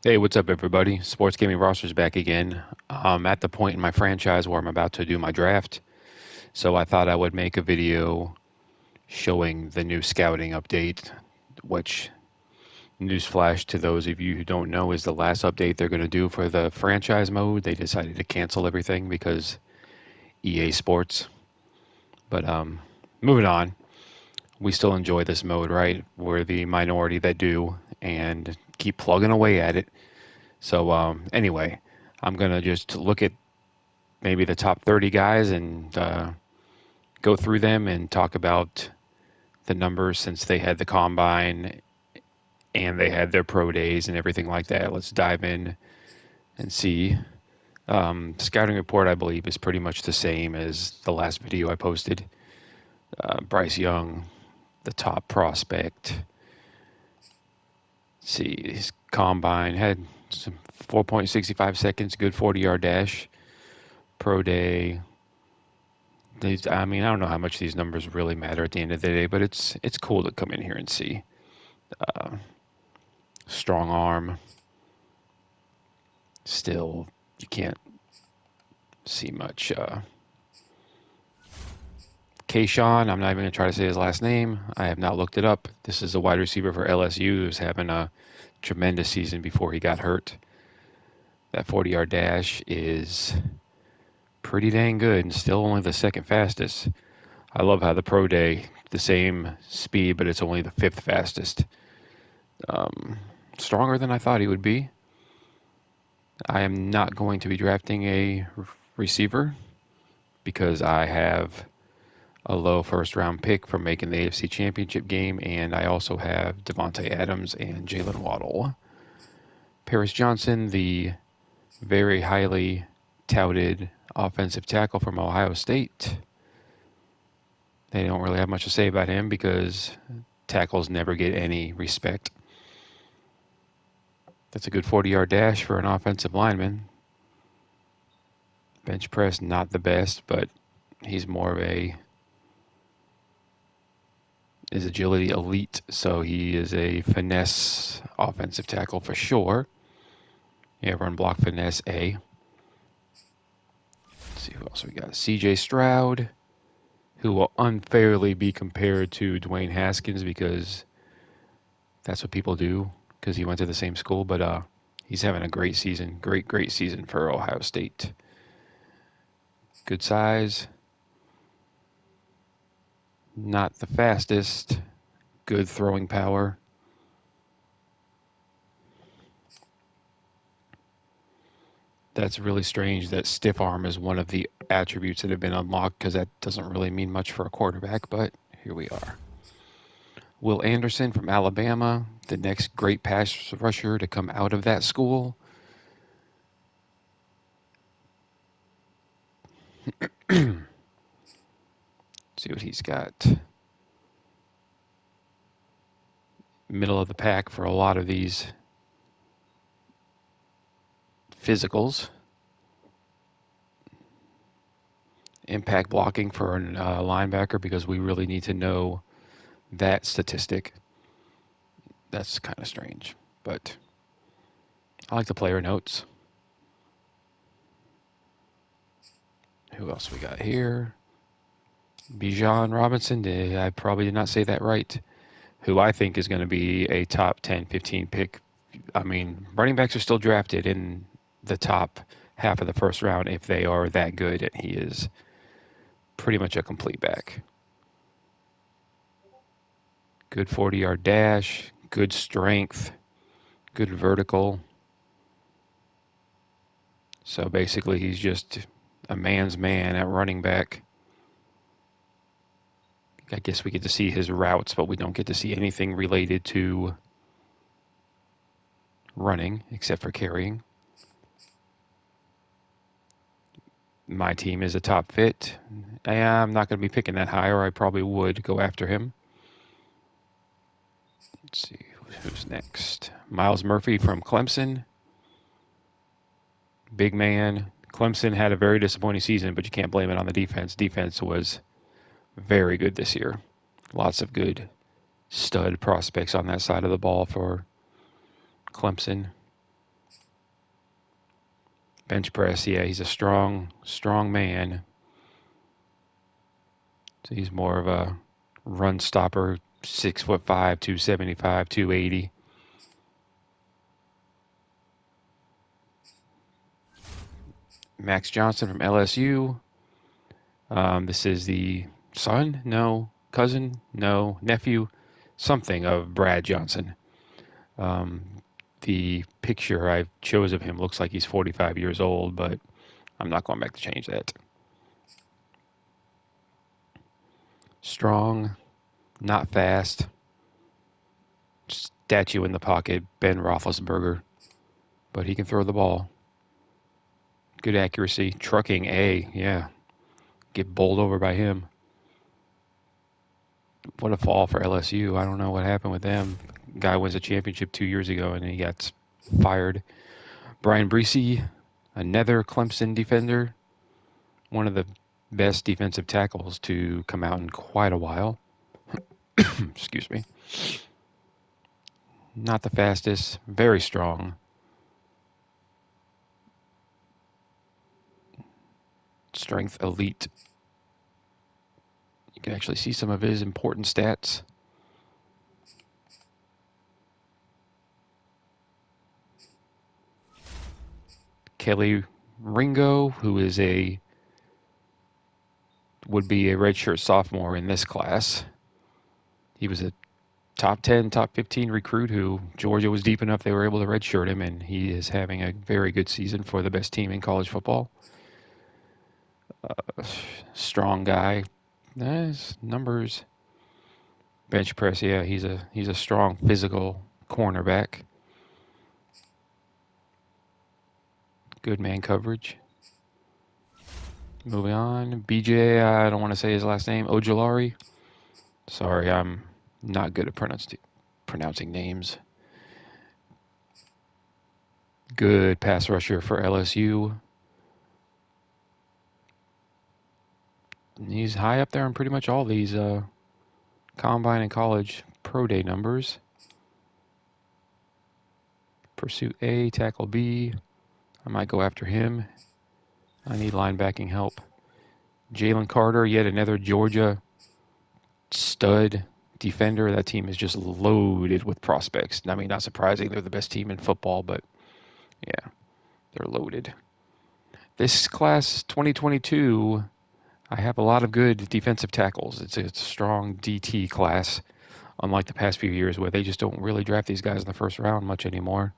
Hey, what's up, everybody? Sports Gaming Roster's back again. I'm at the point in my franchise where I'm about to do my draft, so I thought I would make a video showing the new scouting update, which, newsflash to those of you who don't know, is the last update they're going to do for the franchise mode. They decided to cancel everything because EA Sports. But moving on, we still enjoy this mode, right? We're the minority that do and keep plugging away at it. So anyway, I'm gonna just look at maybe the top 30 guys and go through them and talk about the numbers since they had the combine and they had their pro days and everything like that. Let's dive in and see. Scouting report, I believe, is pretty much the same as the last video I posted. Bryce Young, the top prospect. Let's see, his combine had some 4.65 seconds, good 40-yard dash. Pro day, I mean, I don't know how much these numbers really matter at the end of the day, but it's cool to come in here and see. Uh, Strong arm, still you can't see much. Kayshawn, I'm not even gonna try to say his last name. I have not looked it up. This is a wide receiver for LSU who's having a tremendous season before he got hurt. That 40-yard dash is pretty dang good and still only the second fastest. I love how the pro day, the same speed, but it's only the fifth fastest. Um, Stronger than I thought he would be. I am not going to be drafting a receiver because I have a low first round pick from making the AFC Championship game, and I also have Devontae Adams and Jalen Waddle. Paris Johnson, the very highly touted offensive tackle from Ohio State. They don't really have much to say about him because tackles never get any respect. That's a good 40-yard dash for an offensive lineman. Bench press, not the best, but he's more of a his agility elite, so he is a finesse offensive tackle for sure. Yeah, run block finesse A. Let's see who else we got. CJ Stroud, who will unfairly be compared to Dwayne Haskins because that's what people do because he went to the same school, but he's having a great season. Great season for Ohio State. Good size. Not the fastest. Good throwing power. That's really strange that stiff arm is one of the attributes that have been unlocked because that doesn't really mean much for a quarterback, but here we are. Will Anderson from Alabama, the next great pass rusher to come out of that school. See what he's got. Middle of the pack for a lot of these physicals. Impact blocking for a linebacker because we really need to know that statistic. That's kind of strange, but I like the player notes. Who else we got here? Bijan Robinson. I probably did not say that right. Who I think is going to be a top 10, 15 pick. I mean, running backs are still drafted in the top half of the first round if they are that good, and he is pretty much a complete back. Good 40-yard dash, good strength, good vertical. So basically, he's just a man's man at running back. I guess we get to see his routes, but we don't get to see anything related to running except for carrying. My team is a top fit. I'm not going to be picking that high, or I probably would go after him. Let's see who's next. Myles Murphy from Clemson. Big man. Clemson had a very disappointing season, but you can't blame it on the defense. Defense was very good this year. Lots of good stud prospects on that side of the ball for Clemson. Bench press, yeah, he's a strong man. So he's more of a run stopper, 6'5", 275, 280. Max Johnson from LSU. This is the son? No. Cousin? No. Nephew? Something of Brad Johnson. The picture I chose of him looks like he's 45 years old, but I'm not going back to change that. Strong, not fast. Statue in the pocket, Ben Roethlisberger, but he can throw the ball. Good accuracy. Trucking A, yeah. Get bowled over by him. What a fall for LSU. I don't know what happened with them. Guy wins a championship 2 years ago and he got fired. Brian BRESEE, another Clemson defender. One of the best defensive tackles to come out in quite a while. Excuse me. Not the fastest, very strong. Strength elite. You can actually see some of his important stats. Kelly Ringo, who is would be a redshirt sophomore in this class. He was a top 10, top 15 recruit who Georgia was deep enough they were able to redshirt him, and he is having a very good season for the best team in college football. Strong guy. Nice numbers. Bench press, yeah, he's a strong physical cornerback. Good man coverage. Moving on. BJ, I don't want to say his last name. Ojulari. Sorry, I'm not good at pronouncing names. Good pass rusher for LSU. He's high up there in pretty much all these combine and college pro day numbers. Pursuit A, tackle B. I might go after him. I need linebacking help. Jalen Carter, yet another Georgia stud defender. That team is just loaded with prospects. I mean, not surprising. They're the best team in football, but yeah, they're loaded. This class, 2022, I have a lot of good defensive tackles. It's a strong DT class, unlike the past few years where they just don't really draft these guys in the first round much anymore.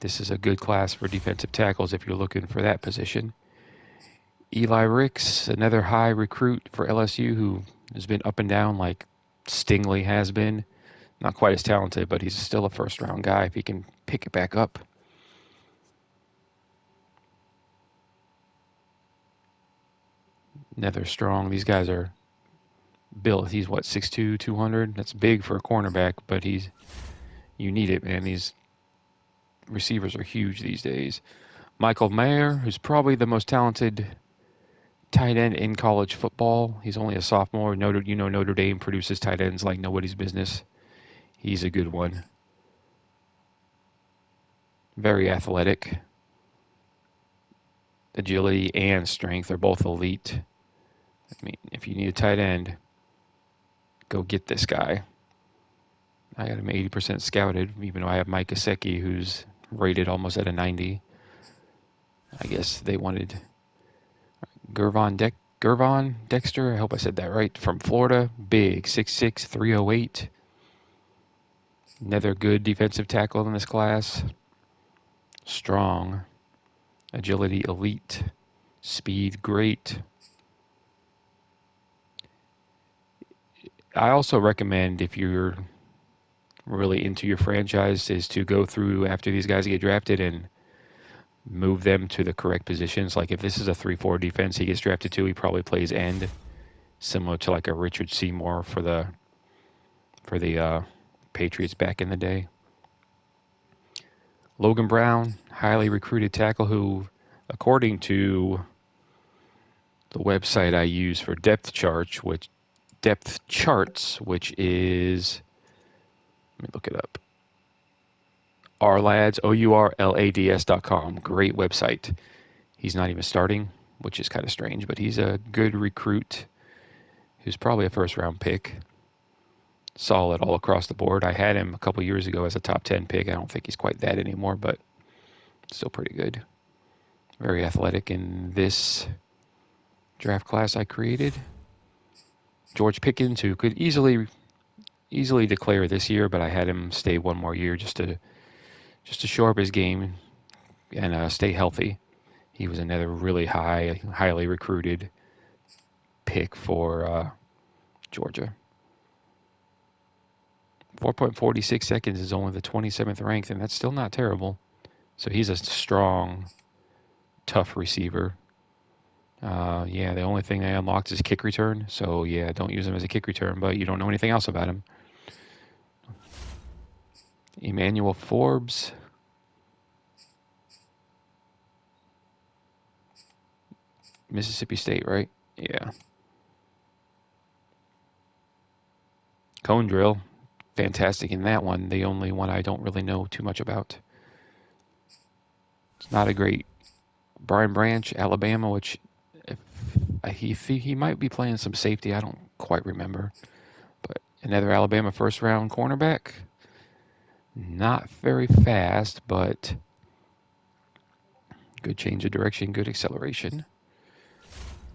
This is a good class for defensive tackles if you're looking for that position. Eli Ricks, another high recruit for LSU who has been up and down like Stingley has been. Not quite as talented, but he's still a first-round guy if he can pick it back up. Another strong. These guys are built. He's what, 6'2", 200? That's big for a cornerback, but you need it, man. These receivers are huge these days. Michael Mayer, who's probably the most talented tight end in college football. He's only a sophomore. Notre Dame produces tight ends like nobody's business. He's a good one. Very athletic. Agility and strength are both elite. I mean, if you need a tight end, go get this guy. I got him 80% scouted, even though I have Mike Gesicki, who's rated almost at a 90. I guess they wanted GERVON DEXTER, I hope I said that right, from Florida. Big, 6'6", 308. Another good defensive tackle in this class. Strong. Agility elite. Speed great. I also recommend, if you're really into your franchise, is to go through after these guys get drafted and move them to the correct positions. Like if this is a 3-4 defense he gets drafted to, he probably plays end, similar to like a Richard Seymour for the Patriots back in the day. Logan Brown, highly recruited tackle who, according to the website I use for depth charts, which is, let me look it up. Ourlads, OURLADS.com. Great website. He's not even starting, which is kind of strange, but he's a good recruit who's probably a first round pick. Solid all across the board. I had him a couple years ago as a top 10 pick. I don't think he's quite that anymore, but still pretty good. Very athletic in this draft class I created. George Pickens, who could easily declare this year, but I had him stay one more year just to shore up his game and stay healthy. He was another really highly recruited pick for Georgia. 4.46 seconds is only the 27th ranked, and that's still not terrible. So he's a strong, tough receiver. Yeah, the only thing they unlocked is kick return. So yeah, don't use him as a kick return, but you don't know anything else about him. Emmanuel Forbes. Mississippi State, right? Yeah. Cone drill. Fantastic in that one. The only one I don't really know too much about. It's not a great Brian Branch, Alabama, which if he might be playing some safety. I don't quite remember. But another Alabama first round cornerback. Not very fast, but good change of direction, good acceleration.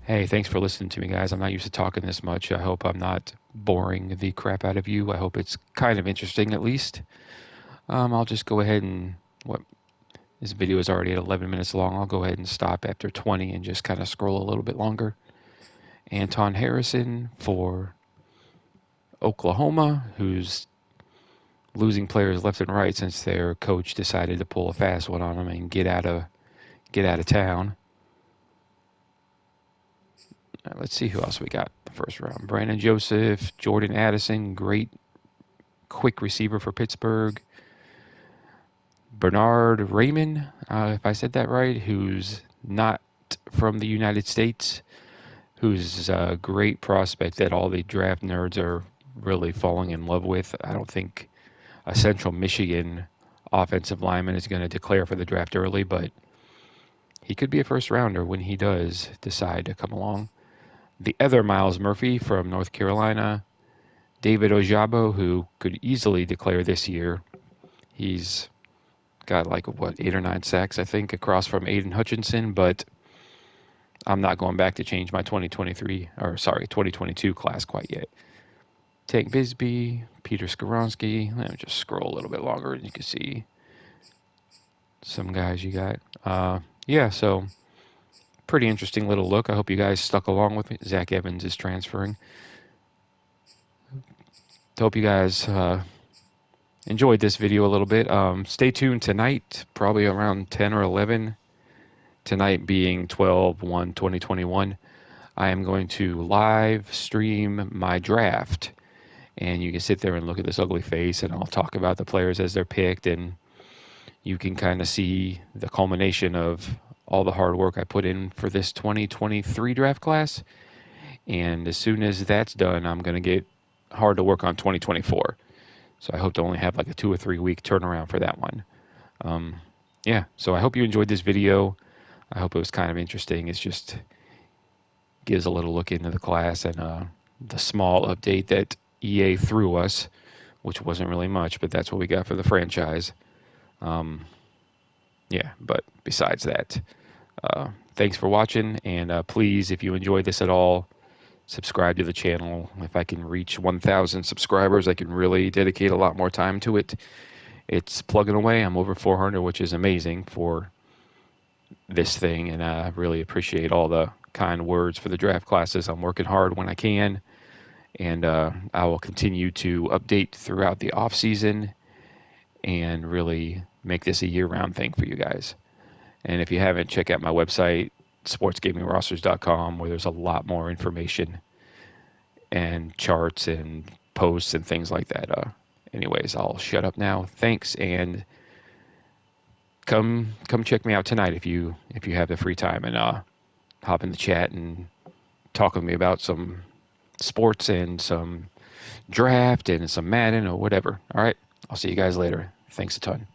Hey, thanks for listening to me, guys. I'm not used to talking this much. I hope I'm not boring the crap out of you. I hope it's kind of interesting at least. I'll just go ahead and this video is already at 11 minutes long. I'll go ahead and stop after 20 and just kind of scroll a little bit longer. Anton Harrison for Oklahoma, who's losing players left and right since their coach decided to pull a fast one on them and get out of town. Let's see who else we got the first round. Brandon Joseph, Jordan Addison, great quick receiver for Pittsburgh. Bernard Raymond, if I said that right, who's not from the United States, who's a great prospect that all the draft nerds are really falling in love with. I don't think a Central Michigan offensive lineman is going to declare for the draft early, but he could be a first rounder when he does decide to come along. The other Myles Murphy from North Carolina, David Ojabo, who could easily declare this year. He's got 8 or 9 sacks, I think, across from Aiden Hutchinson, but I'm not going back to change my 2022 class quite yet. Tank Bisbee, Peter Skoronsky. Let me just scroll a little bit longer and you can see some guys you got. Yeah, so pretty interesting little look. I hope you guys stuck along with me. Zach Evans is transferring. Hope you guys enjoyed this video a little bit. Stay tuned tonight, probably around 10 or 11. Tonight being 12/1/2021. I am going to live stream my draft. And you can sit there and look at this ugly face, and I'll talk about the players as they're picked, and you can kind of see the culmination of all the hard work I put in for this 2023 draft class. And as soon as that's done, I'm going to get hard to work on 2024. So I hope to only have a 2 or 3 week turnaround for that one. Yeah, so I hope you enjoyed this video. I hope it was kind of interesting. It just gives a little look into the class and the small update that EA threw us, which wasn't really much, but that's what we got for the franchise. Yeah, but besides that, thanks for watching, and please, if you enjoyed this at all, subscribe to the channel. If I can reach 1,000 subscribers, I can really dedicate a lot more time to it. It's plugging away. I'm over 400, which is amazing for this thing, and I really appreciate all the kind words for the draft classes. I'm working hard when I can, and I will continue to update throughout the off season and really make this a year-round thing for you guys. And if you haven't, check out my website, sportsgamingrosters.com, where there's a lot more information and charts and posts and things like that. Anyways, I'll shut up now. Thanks, and come check me out tonight if you have the free time, and hop in the chat and talk with me about some sports and some draft and some Madden or whatever. All right, I'll see you guys later. Thanks a ton.